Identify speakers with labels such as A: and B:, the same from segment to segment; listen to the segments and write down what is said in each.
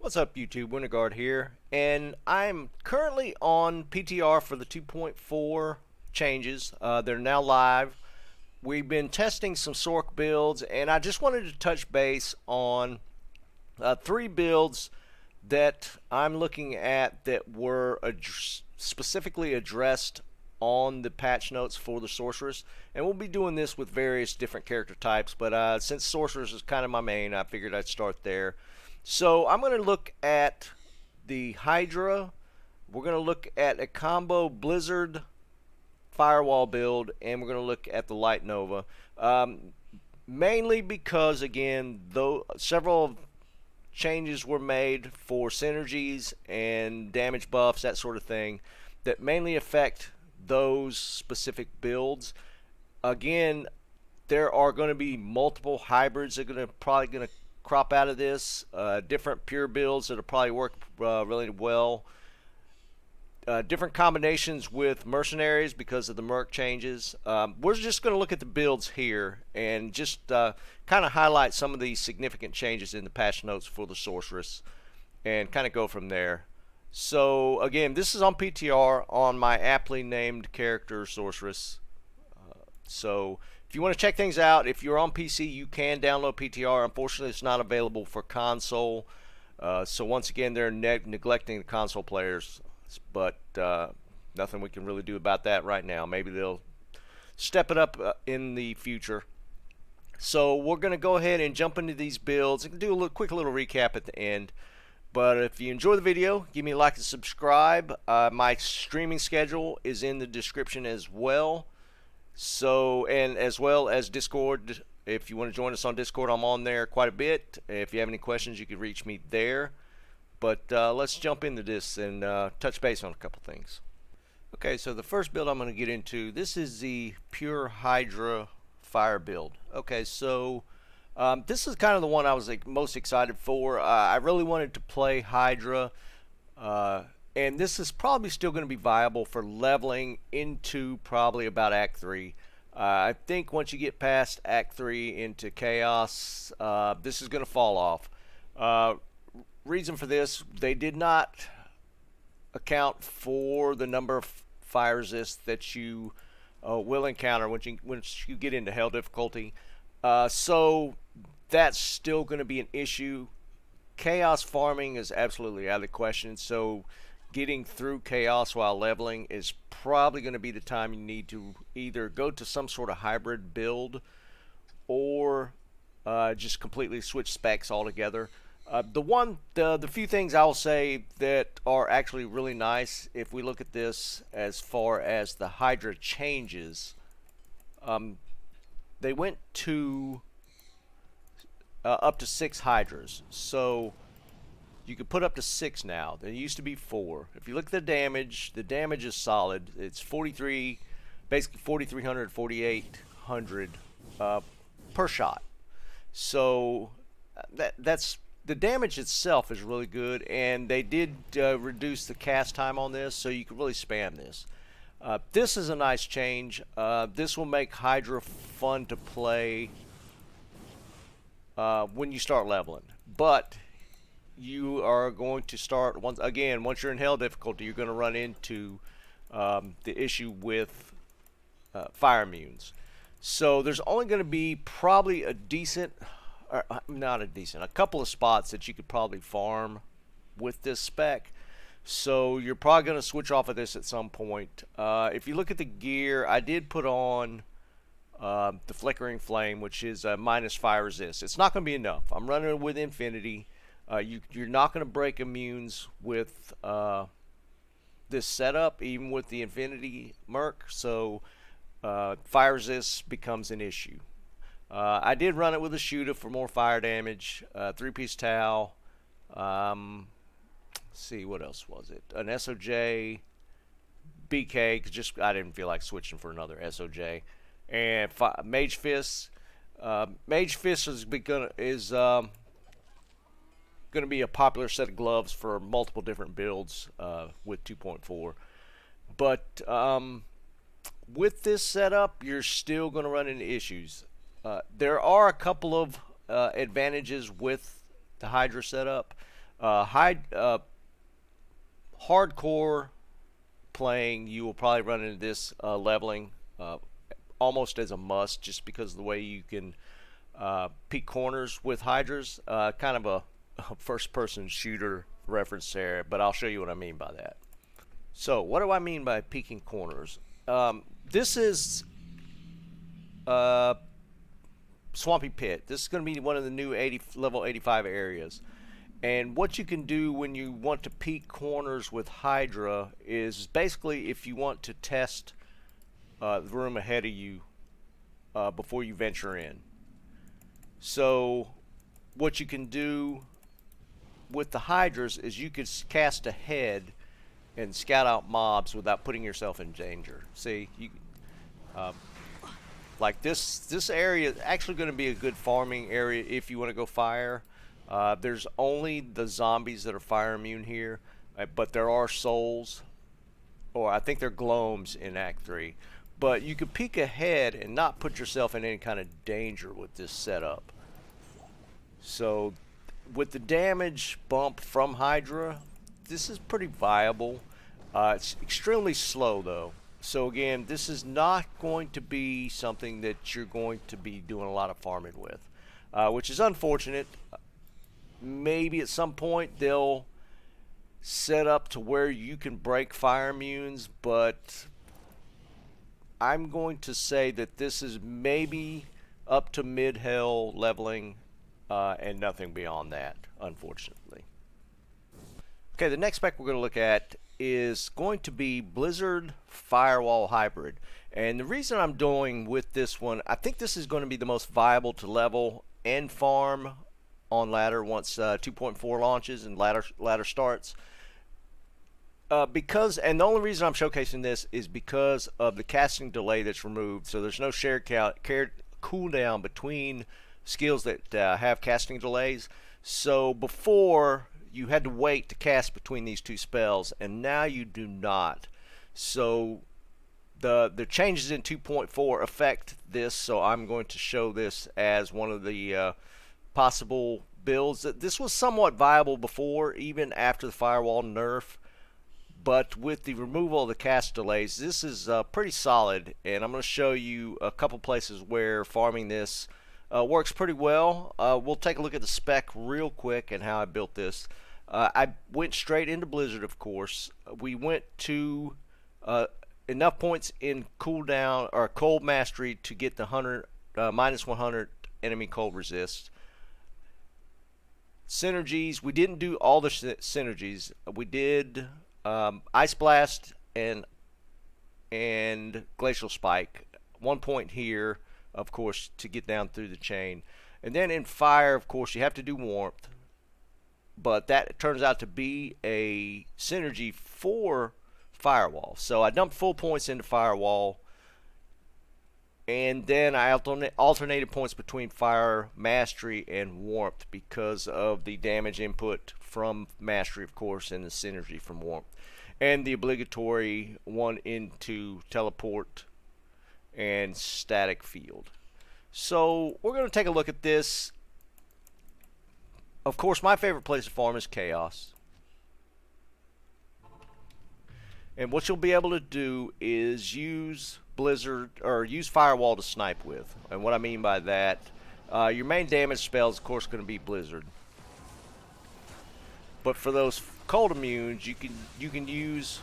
A: What's up, YouTube? Winterguard here, and I'm currently on PTR for the 2.4 changes. They're now live. We've been testing some Sorc builds, and I just wanted to touch base on three builds that I'm looking at that were specifically addressed on the patch notes for the sorceress. And we'll be doing this with various different character types, but since sorceress is kind of my main, I figured I'd start there. So I'm going to look at the hydra. We're going to look at a combo blizzard firewall build, and we're going to look at the light nova, mainly because, again, though several changes were made for synergies and damage buffs, that sort of thing, that mainly affect those specific builds. Again, there are going to be multiple hybrids that are probably going to crop out of this, different pure builds that'll probably work really well, different combinations with mercenaries because of the merc changes. We're just going to look at the builds here and just kind of highlight some of the significant changes in the patch notes for the sorceress and kind of go from there. So again, this is on PTR on my aptly named character sorceress. So if you want to check things out, if you're on PC, you can download PTR. Unfortunately, it's not available for console. So once again, they're neglecting the console players, but nothing we can really do about that right now. Maybe they'll step it up in the future. So we're going to go ahead and jump into these builds and do a quick little recap at the end. But if you enjoy the video, give me a like and subscribe. My streaming schedule is in the description as well. So, and as well as Discord. If you want to join us on Discord, I'm on there quite a bit. If you have any questions, you can reach me there. But let's jump into this and touch base on a couple things. Okay, so the first build I'm going to get into, this is the pure Hydra fire build. Okay, so this is kind of the one I was most excited for. I really wanted to play Hydra. And this is probably still going to be viable for leveling into probably about Act 3. I think once you get past Act 3 into Chaos, this is going to fall off. Reason for this, they did not account for the number of fire resists that you will encounter once you get into Hell difficulty. So that's still going to be an issue. Chaos farming is absolutely out of the question, so getting through Chaos while leveling is probably going to be the time you need to either go to some sort of hybrid build or just completely switch specs altogether. The few things I'll say that are actually really nice, if we look at this as far as the Hydra changes, they went to up to 6 Hydras. So you can put up to 6 now. There used to be 4. If you look at the damage is solid. It's 43, basically 4,300, 4,800 per shot. So that's the damage itself is really good, and they did reduce the cast time on this, so you can really spam this. This is a nice change. This will make Hydra fun to play when you start leveling, but you are going to start once you're in Hell difficulty, you're going to run into the issue with fire immunes. So there's only going to be probably a couple of spots that you could probably farm with this spec. So you're probably going to switch off of this at some point. If you look at the gear, I did put on the Flickering Flame, which is minus fire resist. It's not going to be enough. I'm running with Infinity. You're not going to break immunes with this setup, even with the Infinity Merc, so fire resist becomes an issue. I did run it with a shooter for more fire damage, 3-piece towel. Let's see, what else was it? An SOJ, BK, because I didn't feel like switching for another SOJ, and Mage Fist. Mage Fist is going to be a popular set of gloves for multiple different builds with 2.4. But with this setup, you're still going to run into issues. There are a couple of advantages with the Hydra setup. Hardcore playing, you will probably run into this leveling almost as a must, just because of the way you can peek corners with hydras. Kind of a first-person shooter reference there, but I'll show you what I mean by that. So, what do I mean by peeking corners? This is Swampy Pit. This is going to be one of the new level 85 areas. And what you can do when you want to peek corners with Hydra is basically if you want to test the room ahead of you before you venture in. So what you can do with the Hydras is you could cast ahead and scout out mobs without putting yourself in danger. See, you like this area is actually going to be a good farming area if you want to go fire. There's only the zombies that are fire immune here, but there are souls, or I think they're gloams in Act 3. But you can peek ahead and not put yourself in any kind of danger with this setup. So with the damage bump from Hydra, this is pretty viable. It's extremely slow though. So again, this is not going to be something that you're going to be doing a lot of farming with, which is unfortunate. Maybe at some point they'll set up to where you can break fire immunes, but I'm going to say that this is maybe up to mid-hell leveling and nothing beyond that, unfortunately. Okay, the next spec we're going to look at is going to be Blizzard Firewall Hybrid. And the reason I'm doing with this one, I think this is going to be the most viable to level and farm on ladder once 2.4 launches and ladder starts. Because, and the only reason I'm showcasing this is because of the casting delay that's removed. So there's no shared cooldown between skills that have casting delays. So before, you had to wait to cast between these two spells, and now you do not. So the changes in 2.4 affect this, so I'm going to show this as one of the possible builds. This was somewhat viable before, even after the Firewall nerf, but with the removal of the cast delays, this is pretty solid, and I'm going to show you a couple places where farming this works pretty well. We'll take a look at the spec real quick and how I built this. I went straight into Blizzard, of course. We went to enough points in cooldown or cold mastery to get the minus 100 enemy cold resist. Synergies, we didn't do all the synergies. We did Ice Blast and Glacial Spike. 1 point here, of course, to get down through the chain. And then in Fire, of course, you have to do Warmth. But that turns out to be a synergy for Firewall. So I dumped full points into Firewall, and then I alternated points between Fire Mastery and Warmth because of the damage input from Mastery, of course, and the synergy from Warmth. And the obligatory one into Teleport and Static Field. So we're going to take a look at this. Of course, my favorite place to farm is Chaos. And what you'll be able to do is use Blizzard, or use Firewall to snipe with. And what I mean by that, your main damage spell is, of course, going to be Blizzard. But for those cold immunes, you can use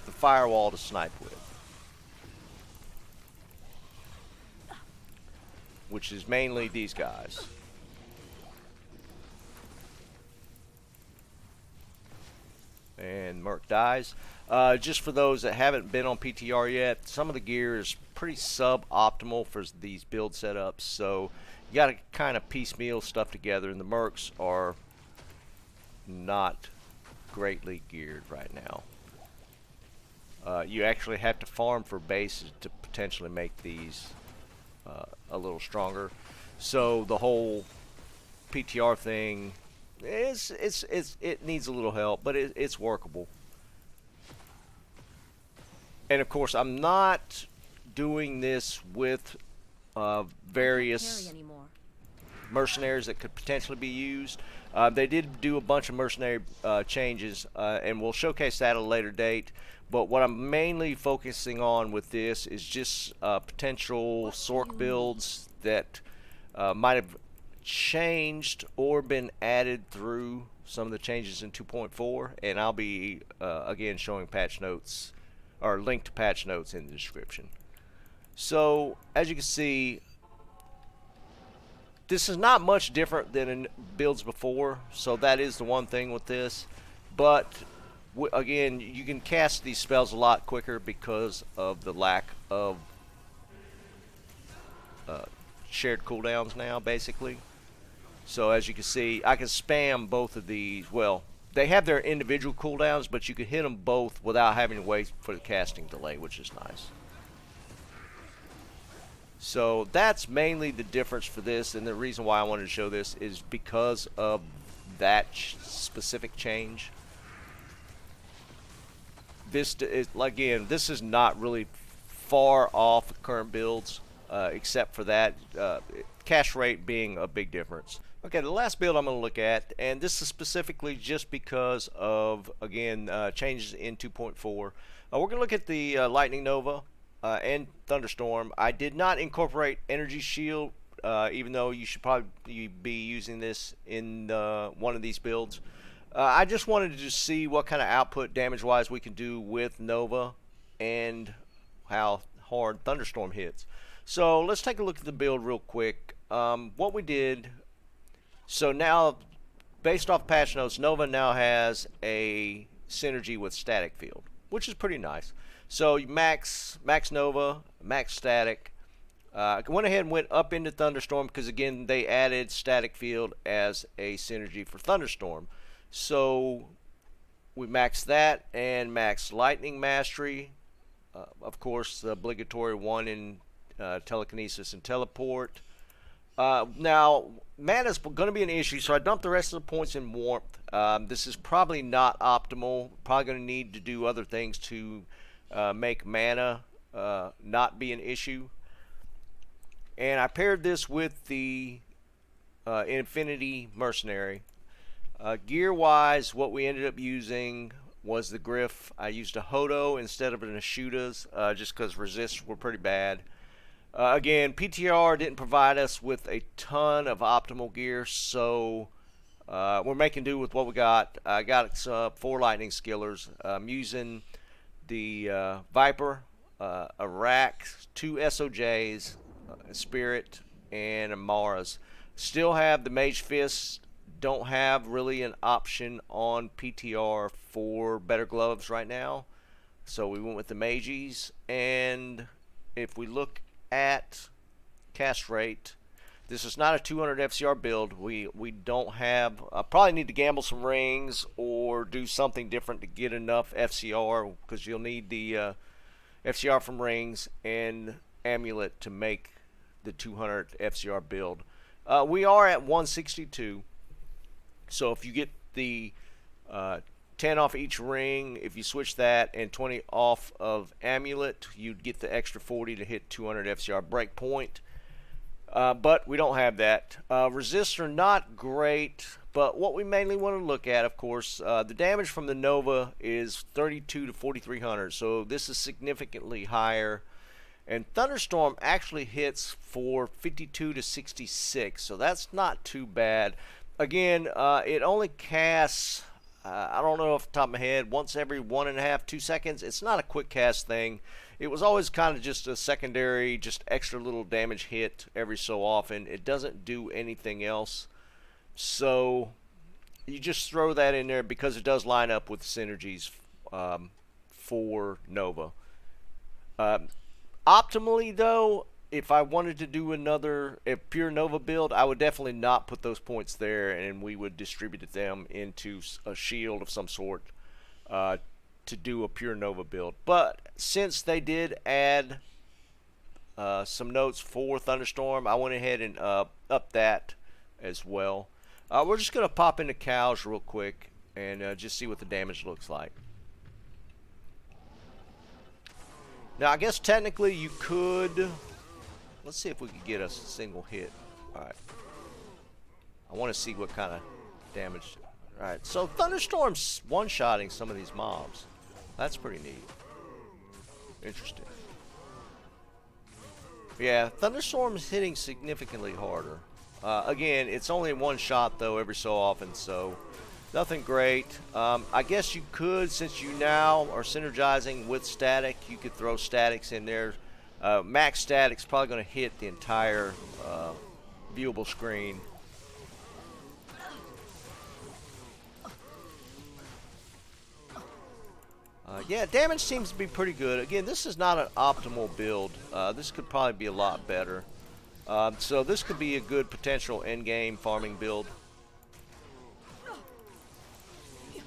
A: the Firewall to snipe with, which is mainly these guys. And Merc dies. Just for those that haven't been on PTR yet, some of the gear is pretty suboptimal for these build setups, so you got to kind of piecemeal stuff together, and the Mercs are not greatly geared right now. You actually have to farm for bases to potentially make these a little stronger. So the whole PTR thing, it needs a little help, but it's workable. And of course, I'm not doing this with various mercenaries that could potentially be used. They did do a bunch of mercenary changes, and we'll showcase that at a later date. But what I'm mainly focusing on with this is just potential Sorc builds that might have changed or been added through some of the changes in 2.4, and I'll be again showing patch notes or linked to patch notes in the description. So as you can see, this is not much different than in builds before, so that is the one thing with this. But again, you can cast these spells a lot quicker because of the lack of shared cooldowns now, basically. So as you can see, I can spam both of these. Well, they have their individual cooldowns, but you can hit them both without having to wait for the casting delay, which is nice. So that's mainly the difference for this, and the reason why I wanted to show this is because of that specific change. This is, again, this is not really far off current builds, except for that cash rate being a big difference. Okay, the last build I'm going to look at, and this is specifically just because of, again, changes in 2.4. We're going to look at the Lightning Nova and Thunderstorm. I did not incorporate Energy Shield, even though you should probably be using this in one of these builds. I just wanted to just see what kind of output damage-wise we can do with Nova and how hard Thunderstorm hits. So let's take a look at the build real quick. What we did, so now based off patch notes, Nova now has a synergy with Static Field, which is pretty nice. So you max Nova, max Static. I went ahead and went up into Thunderstorm because again they added Static Field as a synergy for Thunderstorm. So we maxed that and maxed Lightning Mastery. Of course, the obligatory one in Telekinesis and Teleport. Now, mana is going to be an issue, so I dumped the rest of the points in Warmth. This is probably not optimal. Probably going to need to do other things to make mana not be an issue. And I paired this with the Infinity Mercenary. Gear-wise, what we ended up using was the Griff. I used a Hodo instead of an Ashudas, just because resists were pretty bad. Again, PTR didn't provide us with a ton of optimal gear, so we're making do with what we got. I got 4 Lightning Skillers. I'm using the Viper, a Rack, 2 SOJs, a Spirit, and a Mara's. Still have the Mage Fist. Don't have really an option on PTR for better gloves right now, so we went with the Mages. And if we look at cast rate, this is not a 200 FCR build. We don't have, I probably need to gamble some rings or do something different to get enough FCR, because you'll need the FCR from rings and amulet to make the 200 FCR build. We are at 162. So if you get the 10 off each ring, if you switch that, and 20 off of amulet, you'd get the extra 40 to hit 200 FCR break point. But we don't have that. Resists are not great, but what we mainly want to look at, of course, the damage from the Nova is 32 to 4300, so this is significantly higher. And Thunderstorm actually hits for 52 to 66, so that's not too bad. Again, it only casts, I don't know off the top of my head, once every 1.5, 2 seconds. It's not a quick cast thing. It was always kind of just a secondary, just extra little damage hit every so often. It doesn't do anything else. So you just throw that in there because it does line up with synergies for Nova. Optimally, though, if I wanted to do a pure Nova build, I would definitely not put those points there, and we would distribute them into a shield of some sort to do a pure Nova build. But since they did add some notes for Thunderstorm, I went ahead and up that as well. We're just going to pop into cows real quick and just see what the damage looks like. Now, I guess technically you could... Let's see if we could get a single hit. Alright. I want to see what kind of damage. Alright, so Thunderstorm's one-shotting some of these mobs. That's pretty neat. Interesting. Yeah, Thunderstorm's hitting significantly harder. Again, it's only one shot though every so often, so nothing great. I guess you could, since you now are synergizing with static, you could throw statics in there. Max static's probably going to hit the entire viewable screen. Yeah, damage seems to be pretty good. Again, this is not an optimal build. This could probably be a lot better. So this could be a good potential endgame farming build.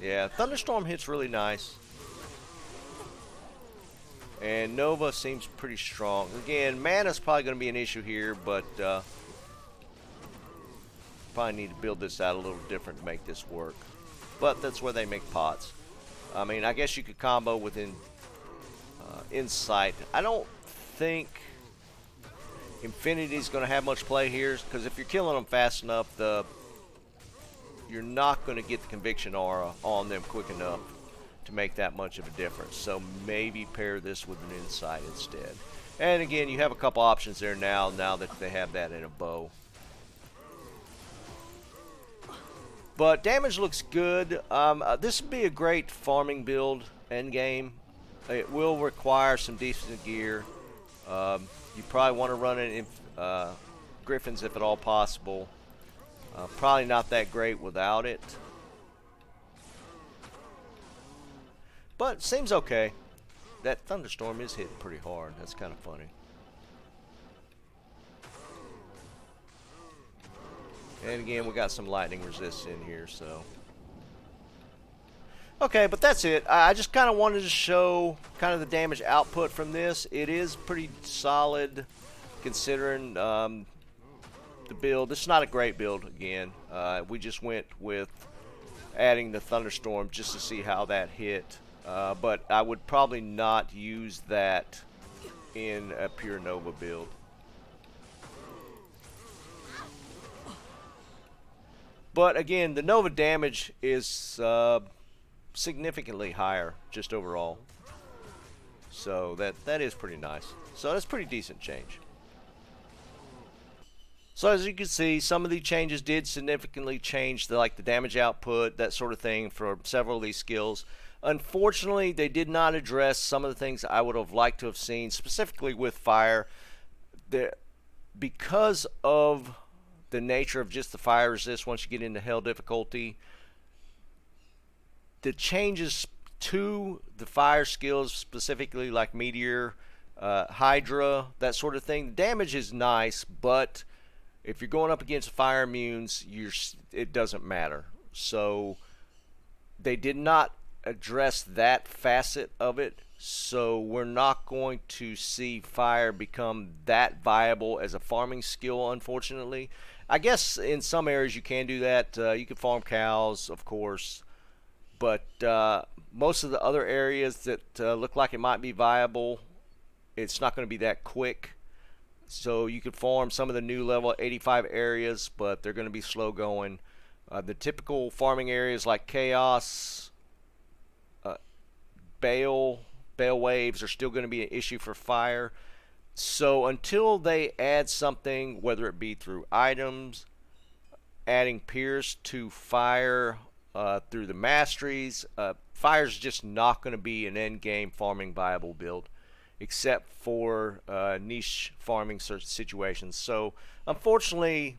A: Yeah, Thunderstorm hits really nice. And Nova seems pretty strong. Again, mana's probably going to be an issue here, but probably need to build this out a little different to make this work. But that's where they make pots. I mean, I guess you could combo within Insight. I don't think Infinity's going to have much play here, because if you're killing them fast enough, you're not going to get the Conviction aura on them quick enough to make that much of a difference. So maybe pair this with an Insight instead. And again, you have a couple options there now that they have that in a bow. But damage looks good. This would be a great farming build endgame. It will require some decent gear. You probably want to run it in Griffins if at all possible. Probably not that great without it. But it seems okay. That Thunderstorm is hitting pretty hard. That's kind of funny. And again, we got some lightning resist in here, so. Okay, but that's it. I just kind of wanted to show kind of the damage output from this. It is pretty solid considering the build. This is not a great build, again. We just went with adding the Thunderstorm just to see how that hit. But I would probably not use that in a pure Nova build. But again, the Nova damage is significantly higher just overall. So that is pretty nice. So that's pretty decent change. So as you can see, some of the changes did significantly change the damage output, that sort of thing, for several of these skills. Unfortunately, they did not address some of the things I would have liked to have seen, specifically with fire. Because of the nature of just the fire resist once you get into hell difficulty, the changes to the fire skills, specifically like meteor, hydra, that sort of thing, the damage is nice, but if you're going up against fire immunes, it doesn't matter. So they did not address that facet of it, so we're not going to see fire become that viable as a farming skill, unfortunately. I guess in some areas you can do that. You can farm cows, of course, but most of the other areas that look like it might be viable, it's not going to be that quick. So you could farm some of the new level 85 areas, but they're going to be slow going. The typical farming areas like Chaos, Bale waves are still going to be an issue for fire. So until they add something, whether it be through items, adding Pierce to fire through the masteries, fire's just not going to be an end game farming viable build, except for niche farming situations. So unfortunately,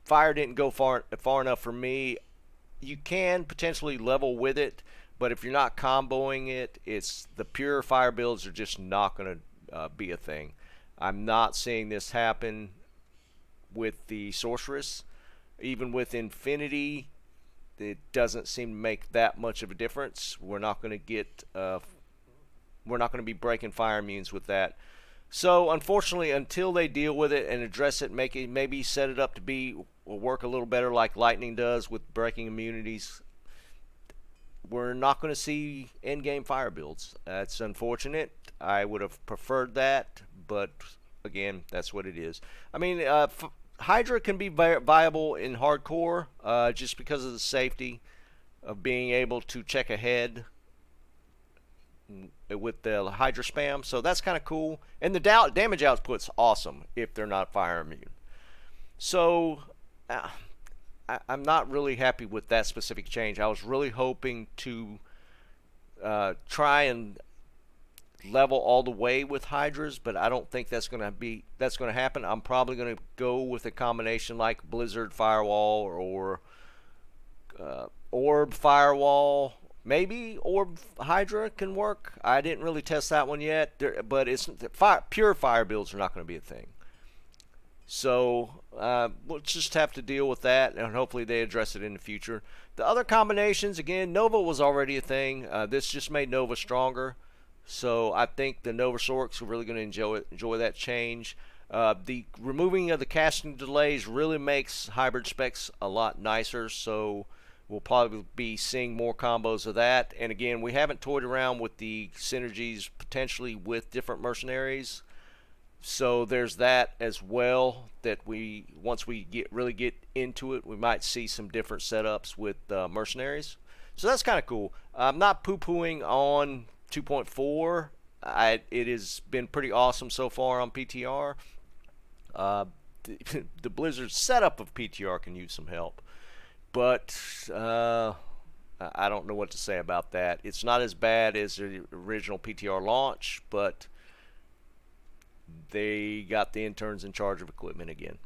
A: fire didn't go far enough for me. You can potentially level with it, but if you're not comboing it, the pure fire builds are just not going to be a thing. I'm not seeing this happen with the sorceress. Even with Infinity, it doesn't seem to make that much of a difference. We're not going to get we're not going to be breaking fire immunes with that. So unfortunately, until they deal with it and address it, maybe set it up to work a little better like lightning does with breaking immunities, we're not going to see end-game fire builds. That's unfortunate. I would have preferred that, but again, that's what it is. I mean, Hydra can be viable in hardcore just because of the safety of being able to check ahead with the Hydra spam. So that's kind of cool. And the damage output's awesome if they're not fire immune. So I'm not really happy with that specific change. I was really hoping to try and level all the way with Hydras, but I don't think that's going to happen. I'm probably going to go with a combination like Blizzard Firewall or Orb Firewall. Maybe Orb Hydra can work. I didn't really test that one yet, but pure fire builds are not going to be a thing. So we'll just have to deal with that, and hopefully they address it in the future. The other combinations, again, Nova was already a thing. This just made Nova stronger. So I think the Nova Sorcs are really going to enjoy that change. The removing of the casting delays really makes hybrid specs a lot nicer. So we'll probably be seeing more combos of that. And again, we haven't toyed around with the synergies potentially with different mercenaries. So there's that as well, that once we really get into it, we might see some different setups with mercenaries. So that's kind of cool. I'm not poo-pooing on 2.4. It has been pretty awesome so far on PTR. The Blizzard setup of PTR can use some help, but I don't know what to say about that. It's not as bad as the original PTR launch, but they got the interns in charge of equipment again.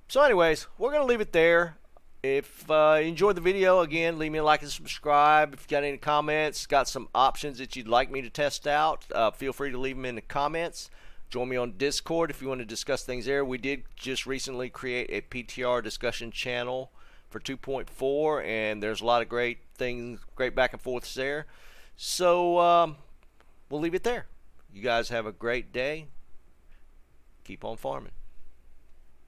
A: So anyways, we're going to leave it there. If you enjoyed the video, again, leave me a like and subscribe. If you got any comments, got some options that you'd like me to test out, feel free to leave them in the comments. Join me on Discord if you want to discuss things there. We did just recently create a PTR discussion channel for 2.4, and there's a lot of great things, great back and forths there. So we'll leave it there. You guys have a great day. Keep on farming.